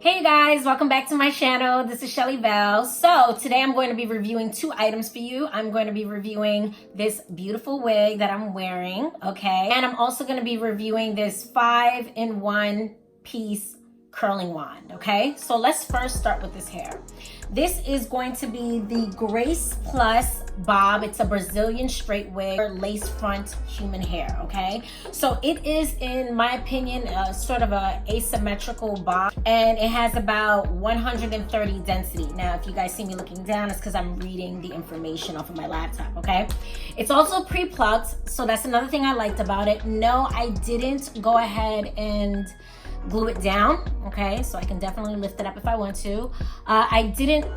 Hey guys, welcome back to my channel. This is Shelly Bell. So today I'm going to be reviewing two items for you. I'm going to be reviewing this beautiful wig that I'm wearing, okay? And I'm also going to be reviewing this 5-in-1 piece curling wand, okay? So let's first start with this hair. This is going to be the Grace Plus bob. It's a Brazilian straight wig, lace front human hair, okay? So it is, in my opinion, sort of a asymmetrical bob, and it has about 130 density. Now, if you guys see me looking down, it's because I'm reading the information off of my laptop, okay? It's also pre-plucked, so that's another thing I liked about it. No, I didn't go ahead and glue it down, okay? So I can definitely lift it up if I want to. I didn't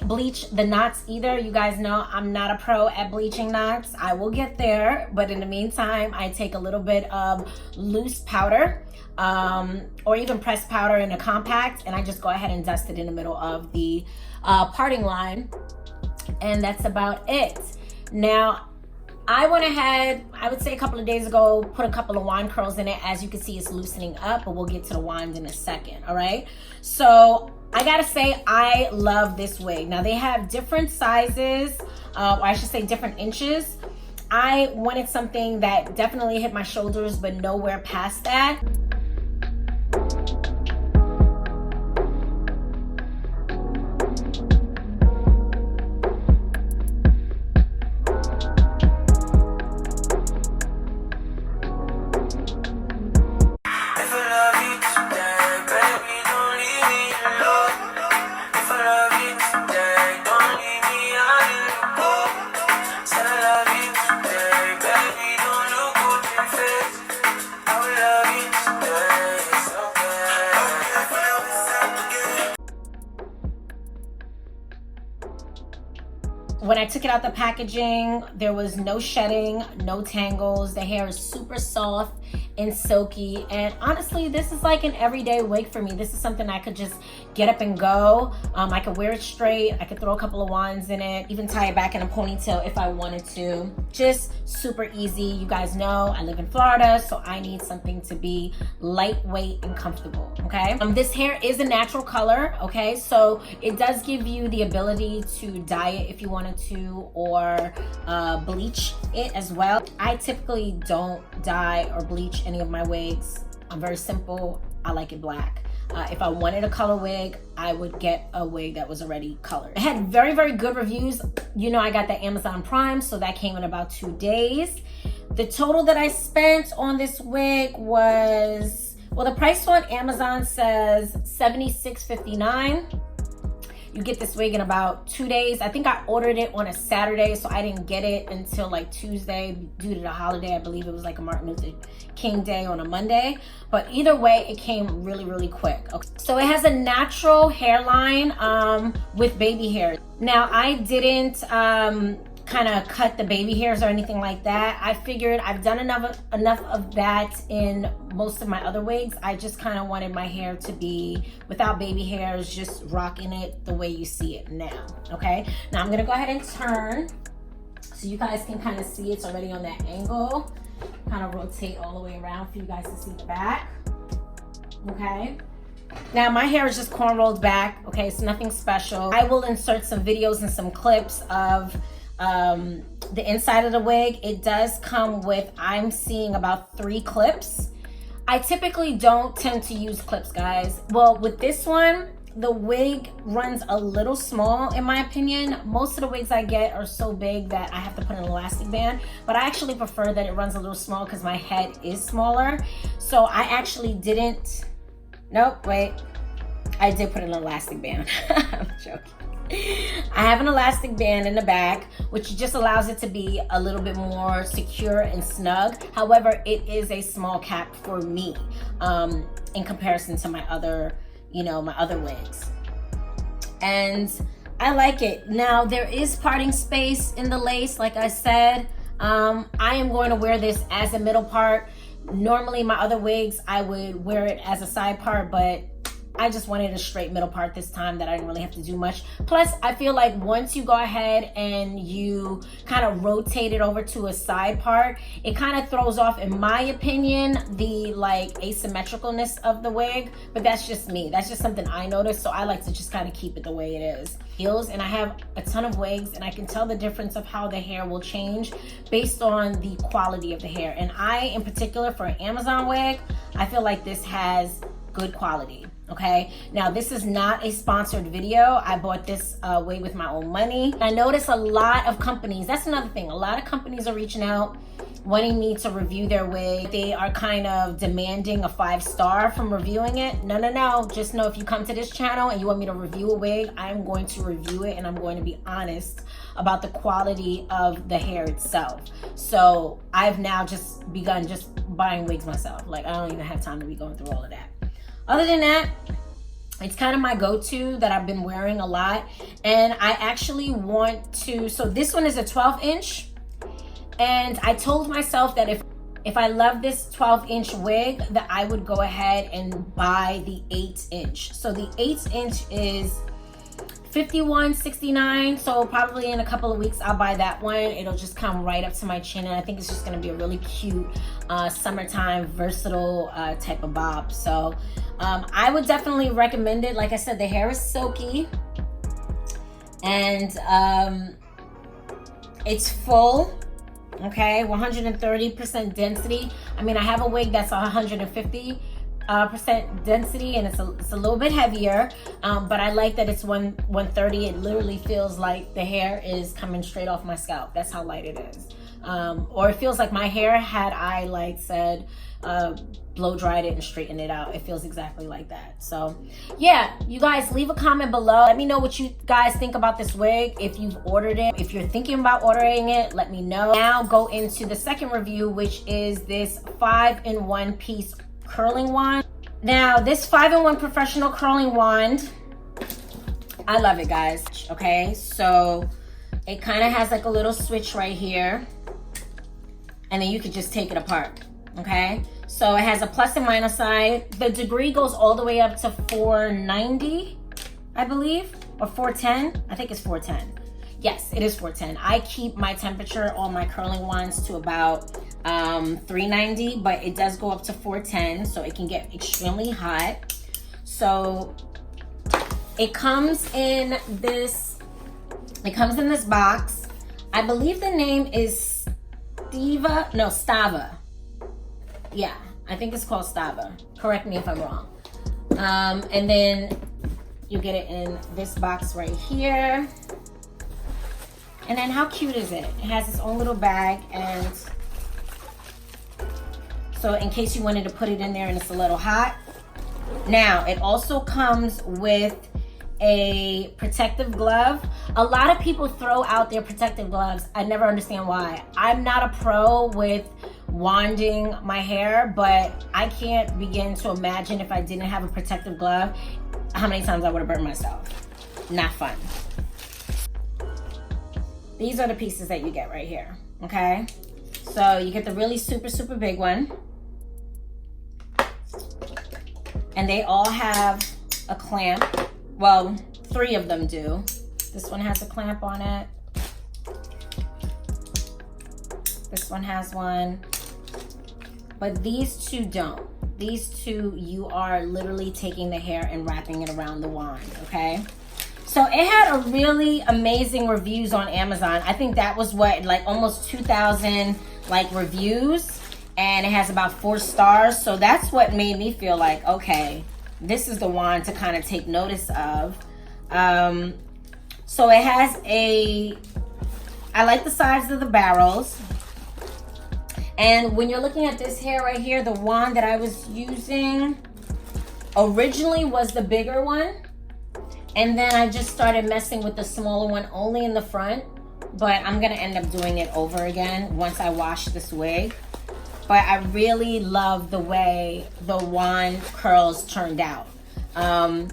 bleach the knots either. You guys know I'm not a pro at bleaching knots. I will get there, but in the meantime, I take a little bit of loose powder or even pressed powder in a compact, and I just go ahead and dust it in the middle of the parting line, and that's about it. Now, I went ahead, I would say a couple of days ago, put a couple of wand curls in it. As you can see, it's loosening up, but we'll get to the wand in a second, all right? So I gotta say, I love this wig. Now, they have different sizes, or I should say different inches. I wanted something that definitely hit my shoulders, but nowhere past that. When I took it out the packaging, there was no shedding, no tangles. The hair is super soft and silky. And honestly, this is like an everyday wig for me. This is something I could just get up and go. I could wear it straight. I could throw a couple of wands in it, even tie it back in a ponytail if I wanted to. Just super easy. You guys know I live in Florida, so I need something to be lightweight and comfortable, okay? This hair is a natural color, okay? So it does give you the ability to dye it if you wanted to, or bleach it as well. I typically don't dye or bleach any of my wigs. I'm very simple. I like it black. If I wanted a color wig, I would get a wig that was already colored. It had very, very good reviews. You know, I got the Amazon Prime, so that came in about 2 days. The total that I spent on this wig was, well, the price on Amazon says $76.59. You get this wig in about 2 days. I think I ordered it on a Saturday, so I didn't get it until like Tuesday due to the holiday. I believe it was like a Martin Luther King Day on a Monday. But either way, it came really, really quick. Okay. So it has a natural hairline with baby hair. Now, I didn't kind of cut the baby hairs or anything like that. I figured I've done enough of that in most of my other wigs. I just kind of wanted my hair to be without baby hairs, just rocking it the way you see it now, okay? Now I'm gonna go ahead and turn so you guys can kind of see it's already on that angle. Kind of rotate all the way around for you guys to see the back, okay? Now my hair is just cornrowed back, okay? It's nothing special. I will insert some videos and some clips of the inside of the wig. It does come with, I'm seeing about 3 clips. I typically don't tend to use clips, guys. Well, with this one, the wig runs a little small in my opinion. Most of the wigs I get are so big that I have to put an elastic band, but I actually prefer that it runs a little small because my head is smaller. So I actually didn't, nope, wait. I did put an elastic band. I'm joking. I have an elastic band in the back, which just allows it to be a little bit more secure and snug. However, it is a small cap for me in comparison to my other, my other wigs. And I like it. Now, there is parting space in the lace, like I said. I am going to wear this as a middle part. Normally, my other wigs, I would wear it as a side part, but I just wanted a straight middle part this time that I didn't really have to do much. Plus, I feel like once you go ahead and you kind of rotate it over to a side part, it kind of throws off, in my opinion, the like asymmetricalness of the wig. But that's just me. That's just something I noticed. So I like to just kind of keep it the way it is. And I have a ton of wigs, and I can tell the difference of how the hair will change based on the quality of the hair. And I, in particular, for an Amazon wig, I feel like this has good quality. Okay, now this is not a sponsored video. I bought this wig with my own money. I notice a lot of companies, that's another thing, a lot of companies are reaching out wanting me to review their wig. They are kind of demanding a 5-star from reviewing it. No. Just know if you come to this channel and you want me to review a wig, I'm going to review it, and I'm going to be honest about the quality of the hair itself. So I've now just begun just buying wigs myself. Like, I don't even have time to be going through all of that. Other than that, it's kind of my go-to that I've been wearing a lot. And I actually want to, so this one is a 12-inch. And I told myself that if I love this 12-inch wig, that I would go ahead and buy the 8-inch. So the 8-inch is $51.69. So probably in a couple of weeks, I'll buy that one. It'll just come right up to my chin. And I think it's just gonna be a really cute summertime versatile type of bob. So I would definitely recommend it. Like I said, the hair is silky, and it's full. Okay, 130% density. I mean, I have a wig that's 150% density, and it's a little bit heavier, but I like that it's 130. It literally feels like the hair is coming straight off my scalp. That's how light it is. Or it feels like my hair, had I like said blow dried it and straightened it out, it feels exactly like that. So yeah, you guys leave a comment below. Let me know what you guys think about this wig. If you've ordered it, if you're thinking about ordering it, let me know. Now go into the second review, which is this 5-in-1 piece curling wand. Now this 5-in-1 professional curling wand, I love it, guys. Okay, so it kind of has like a little switch right here, and then you could just take it apart. Okay, so it has a plus and minus side. The degree goes all the way up to 490, I believe, or 410. I think it's 410. Yes, it is 410. I keep my temperature on my curling wands to about 390, but it does go up to 410, so it can get extremely hot. So it comes in this box. I believe the name is Stava. Yeah, I think it's called Stava. Correct me if I'm wrong. And then you get it in this box right here. And then how cute is it? It has its own little bag, and so in case you wanted to put it in there and it's a little hot. Now, it also comes with a protective glove. A lot of people throw out their protective gloves. I never understand why. I'm not a pro with wanding my hair, but I can't begin to imagine if I didn't have a protective glove, how many times I would have burnt myself. Not fun. These are the pieces that you get right here, okay? So you get the really super big one. And they all have a clamp. Well, 3 of them do. This one has a clamp on it. This one has one. But these 2 don't. These 2, you are literally taking the hair and wrapping it around the wand, okay? So it had a really amazing reviews on Amazon. I think that was what, like almost 2,000 like reviews, and it has about 4 stars. So that's what made me feel like, okay, this is the wand to kind of take notice of. So it has I like the size of the barrels. And when you're looking at this hair right here, the wand that I was using originally was the bigger one. And then I just started messing with the smaller one only in the front. But I'm gonna end up doing it over again once I wash this wig. But I really love the way the wand curls turned out.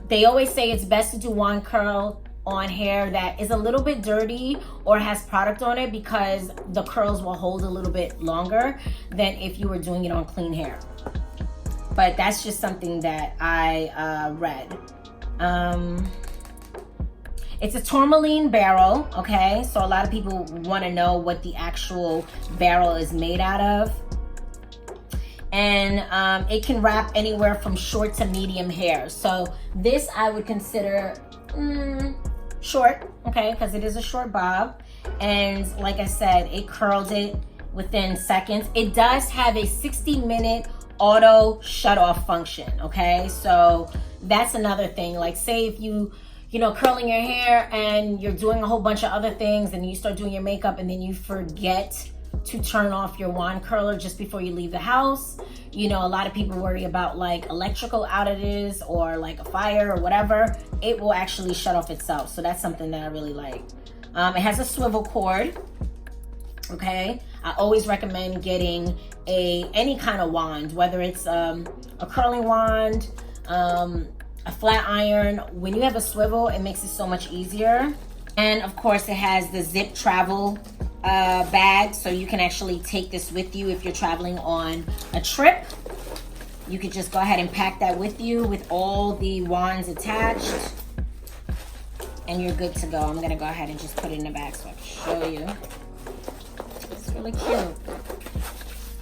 They always say it's best to do wand curl on hair that is a little bit dirty or has product on it, because the curls will hold a little bit longer than if you were doing it on clean hair. but that's just something that I read. It's a tourmaline barrel, okay? So a lot of people want to know what the actual barrel is made out of. And it can wrap anywhere from short to medium hair. So this I would consider short, okay? Because it is a short bob. And like I said, it curled it within seconds. It does have a 60-minute auto shut off function, okay? So that's another thing. Like, say if you know, curling your hair and you're doing a whole bunch of other things and you start doing your makeup and then you forget to turn off your wand curler just before you leave the house. You know, a lot of people worry about like electrical outages or like a fire or whatever. It will actually shut off itself. So that's something that I really like. It has a swivel cord, okay? I always recommend getting any kind of wand, whether it's a curling wand, a flat iron. When you have a swivel, it makes it so much easier. And of course, it has the zip travel bag, so you can actually take this with you if you're traveling on a trip. You could just go ahead and pack that with you with all the wands attached, and you're good to go. I'm gonna go ahead and just put it in the bag so I can show you. It's really cute.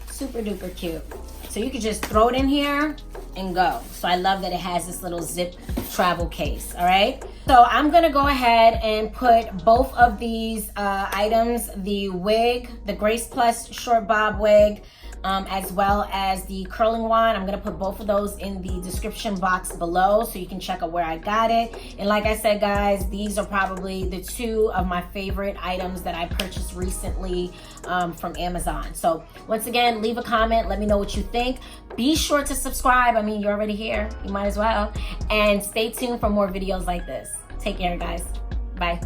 Super duper cute. So you could just throw it in here and go. So I love that it has this little zip travel case, all right? So I'm gonna go ahead and put both of these items, the wig, the Grace Plus short bob wig, as well as the curling wand. I'm gonna put both of those in the description box below so you can check out where I got it. And like I said, guys, these are probably the two of my favorite items that I purchased recently from Amazon. So once again, leave a comment, let me know what you think. Be sure to subscribe. I mean, you're already here, you might as well. And stay tuned for more videos like this. Take care, guys. Bye.